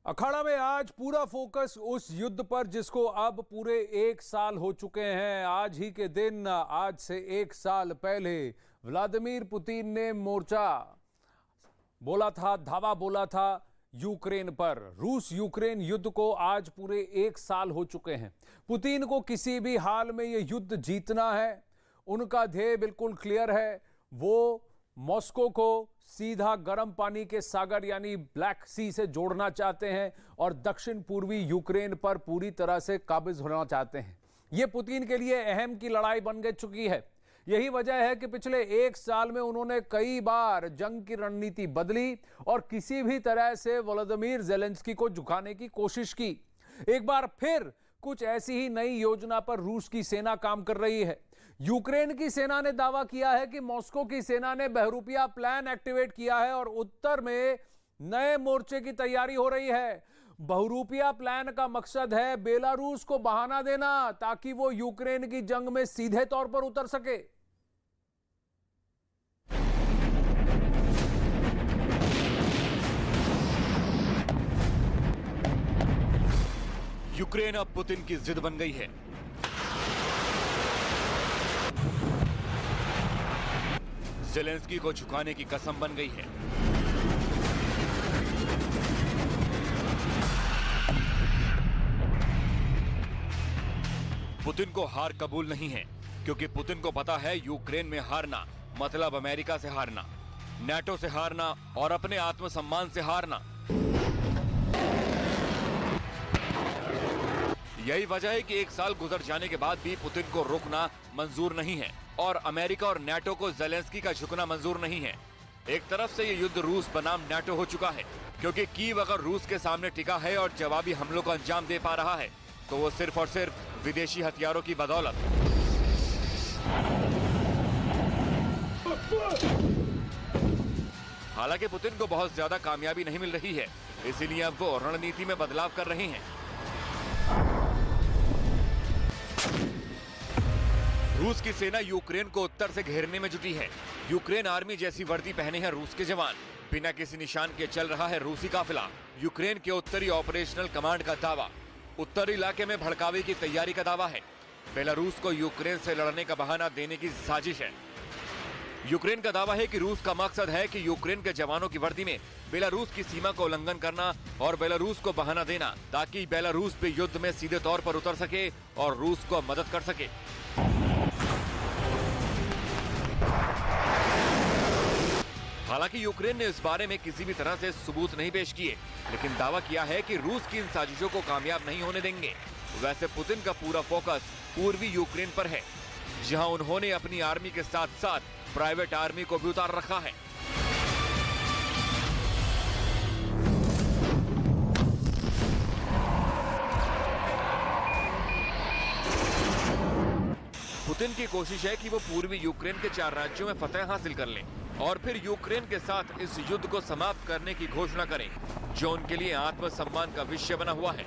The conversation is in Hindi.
अखाड़ा में आज पूरा फोकस उस युद्ध पर जिसको अब पूरे 1 साल हो चुके हैं। आज ही के दिन, आज से 1 साल पहले व्लादिमीर पुतिन ने मोर्चा बोला था, धावा बोला था यूक्रेन पर। रूस यूक्रेन युद्ध को आज पूरे 1 साल हो चुके हैं। पुतिन को किसी भी हाल में यह युद्ध जीतना है। उनका ध्येय बिल्कुल क्लियर है। वो मॉस्को को सीधा गर्म पानी के सागर यानी ब्लैक सी से जोड़ना चाहते हैं और दक्षिण पूर्वी यूक्रेन पर पूरी तरह से काबिज होना चाहते हैं। यह पुतिन के लिए अहम की लड़ाई बन गई चुकी है। यही वजह है कि पिछले 1 साल में उन्होंने कई बार जंग की रणनीति बदली और किसी भी तरह से व्लादिमीर ज़ेलेंस्की को झुकाने की कोशिश की। एक बार फिर कुछ ऐसी ही नई योजना पर रूस की सेना काम कर रही है। यूक्रेन की सेना ने दावा किया है कि मॉस्को की सेना ने बहरूपिया प्लान एक्टिवेट किया है और उत्तर में नए मोर्चे की तैयारी हो रही है। बहुरूपिया प्लान का मकसद है बेलारूस को बहाना देना ताकि वो यूक्रेन की जंग में सीधे तौर पर उतर सके। यूक्रेन अब पुतिन की जिद बन गई है। ज़ेलेंस्की को झुकाने की कसम बन गई है। पुतिन को हार कबूल नहीं है क्योंकि पुतिन को पता है यूक्रेन में हारना मतलब अमेरिका से हारना, नाटो से हारना और अपने आत्मसम्मान से हारना। यही वजह है कि 1 साल गुजर जाने के बाद भी पुतिन को रुकना मंजूर नहीं है और अमेरिका और नाटो को ज़ेलेंस्की का झुकना मंजूर नहीं है। एक तरफ से ये युद्ध रूस बनाम नाटो हो चुका है क्योंकि कीव अगर रूस के सामने टिका है और जवाबी हमलों को अंजाम दे पा रहा है तो वो सिर्फ और सिर्फ विदेशी हथियारों की बदौलत। हालांकि पुतिन को बहुत ज्यादा कामयाबी नहीं मिल रही है, इसीलिए अब वो रणनीति में बदलाव कर रहे हैं। रूस की सेना यूक्रेन को उत्तर से घेरने में जुटी है। यूक्रेन आर्मी जैसी वर्दी पहने हैं रूस के जवान। बिना किसी निशान के चल रहा है रूसी काफिला। यूक्रेन के उत्तरी ऑपरेशनल कमांड का दावा, उत्तरी इलाके में भड़कावे की तैयारी का दावा है। बेलारूस को यूक्रेन से लड़ने का बहाना देने की साजिश है। यूक्रेन का दावा है कि रूस का मकसद है कि यूक्रेन के जवानों की वर्दी में बेलारूस की सीमा को उल्लंघन करना और बेलारूस को बहाना देना ताकि बेलारूस भी युद्ध में सीधे तौर पर उतर सके और रूस को मदद कर सके। हालांकि यूक्रेन ने इस बारे में किसी भी तरह से सबूत नहीं पेश किए, लेकिन दावा किया है कि रूस की इन साजिशों को कामयाब नहीं होने देंगे। वैसे पुतिन का पूरा फोकस पूर्वी यूक्रेन पर है, जहां उन्होंने अपनी आर्मी के साथ साथ प्राइवेट आर्मी को भी उतार रखा है। पुतिन की कोशिश है कि वो पूर्वी यूक्रेन के 4 राज्यों में फतह हासिल कर लें और फिर यूक्रेन के साथ इस युद्ध को समाप्त करने की घोषणा करें, जो उनके लिए आत्मसम्मान का विषय बना हुआ है।